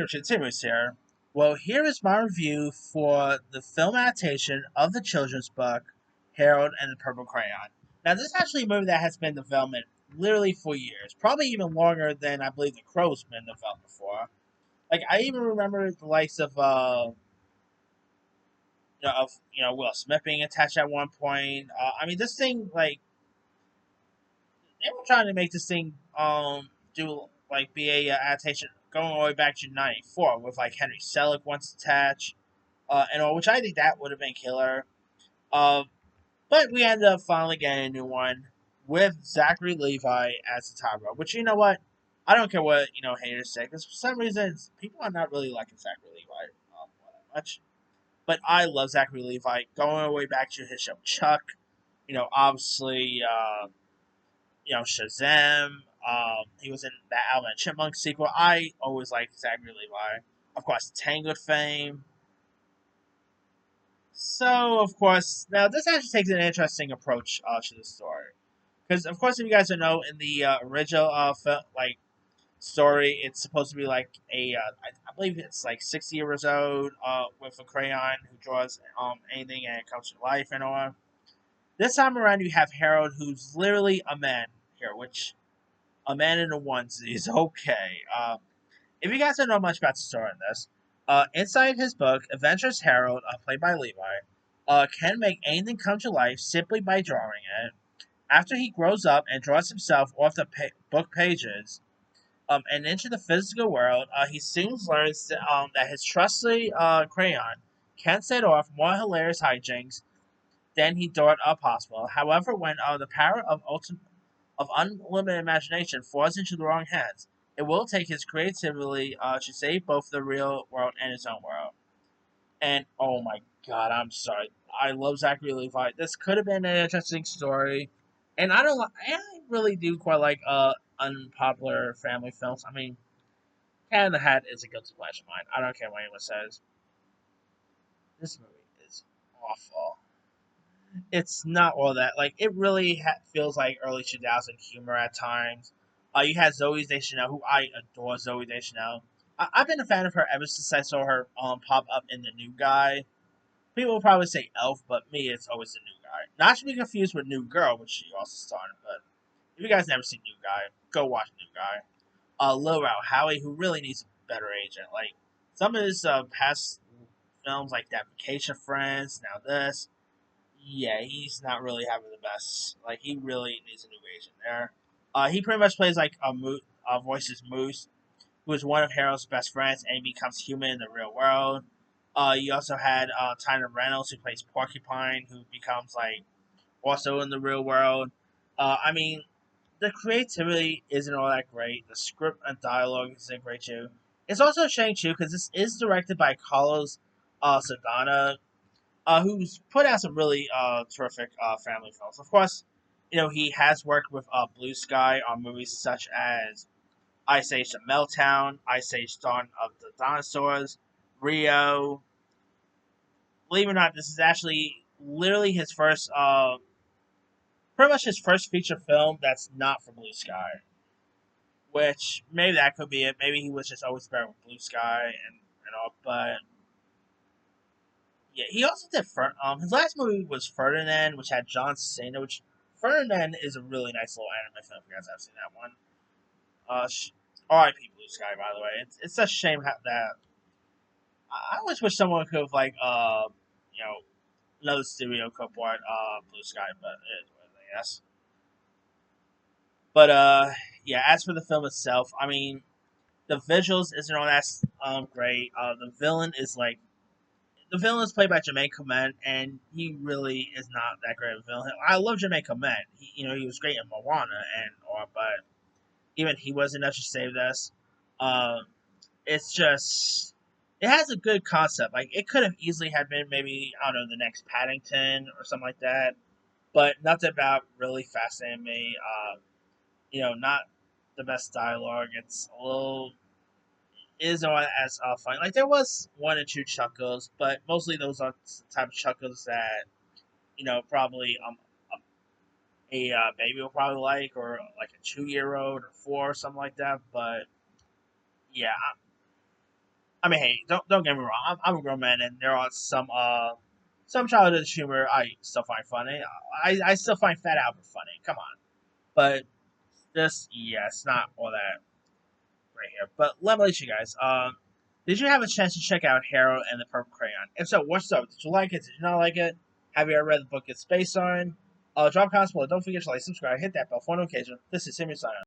Richard Simmons here. Well, here is my review for the film adaptation of the children's book, Harold and the Purple Crayon. Now, this is actually a movie that has been in development literally for years, probably even longer than I believe The Crow's been in development for. Like, I even remember the likes of, Will Smith being attached at one point. I mean, this thing, like, they were trying to make this thing, do, like, be a adaptation going all the way back to '94 with, like, Henry Selick once attached and all, which I think that would have been killer. Uh, but we ended up finally getting a new one with Zachary Levi as the Tyro, which you know what? I don't care what haters say because for some reason people are not really liking Zachary Levi all that much. But I love Zachary Levi going all the way back to his show Chuck. Obviously, Shazam. He was in that Alvin and Chipmunk sequel. I always liked Zachary Levi. Of course, Tangled fame. So, of course, now this actually takes an interesting approach to the story. Because, of course, if you guys don't know, in the original story, it's supposed to be like I believe it's like 60 years old with a crayon who draws anything and it comes to life and all. This time around, you have Harold, who's literally a man here, which a man in a onesie is okay. If you guys don't know much about the story in this, inside his book, Adventures Harold, played by Levi, can make anything come to life simply by drawing it. After he grows up and draws himself off the book pages and into the physical world, he soon learns that his trusty crayon can set off more hilarious hijinks than he thought possible. However, when the power of unlimited imagination falls into the wrong hands, it will take his creativity to save both the real world and his own world. And oh my god, I'm sorry. I love Zachary Levi. This could have been an interesting story. And I really do quite like unpopular family films. I mean, Cat in the Hat is a guilty pleasure of mine. I don't care what anyone says. This movie is awful. It's not all that. Like, it really feels like early 2000 humor at times. You had Zoe Deschanel, who I adore Zoe Deschanel. I've been a fan of her ever since I saw her pop up in The New Guy. People will probably say Elf, but me, it's always The New Guy. Not to be confused with New Girl, which she also starred in, but if you guys never seen New Guy, go watch New Guy. Lil Rel Howery, who really needs a better agent. Like, some of his past films, like That Vacation Friends, now this, yeah, he's not really having the best. Like, he really needs a new agent there. He pretty much plays like voices Moose, who is one of Harold's best friends and becomes human in the real world. You also had Tyler Reynolds, who plays Porcupine, who becomes like also in the real world. I mean, the creativity isn't all that great. The script and dialogue isn't great too. It's also a shame too because this is directed by Carlos Sedana, who's put out some really terrific family films. Of course, he has worked with Blue Sky on movies such as Ice Age: The Meltdown, Ice Age: Dawn of the Dinosaurs, Rio. Believe it or not, this is actually literally his first, pretty much his first feature film that's not for Blue Sky. Which maybe that could be it. Maybe he was just always better with Blue Sky and all, but yeah, he also did his last movie was Ferdinand, which had John Cena. Which Ferdinand is a really nice little anime film. If you guys have seen that one. R.I.P. Blue Sky, by the way. It's a shame that I always wish someone could have you know another studio could bought Blue Sky, but it is what it is, I guess. But yeah. As for the film itself, I mean, the visuals isn't all that great. The villain is played by Jermaine Clement, and he really is not that great of a villain. I love Jermaine Clement. He was great in Moana and all, but even he wasn't enough to save this. Um, it's just it has a good concept. Like, it could have easily have been maybe, I don't know, the next Paddington or something like that, but nothing about really fascinating me. Not the best dialogue. It's a little is not as funny. Like, there was one or two chuckles, but mostly those are the type of chuckles that probably a baby will probably like, or like a 2-year old or four or something like that. But yeah, I mean, hey, don't get me wrong. I'm a grown man, and there are some childhood humor I still find funny. I still find Fat Albert funny. Come on, but this, yeah, it's not all that right here. But let me let you guys. Did you have a chance to check out Harold and the Purple Crayon? If so, what's up? Did you like it? Did you not like it? Have you ever read the book it's based on? Drop comments below. Don't forget to like, subscribe, hit that bell for notification. This is Simon signing.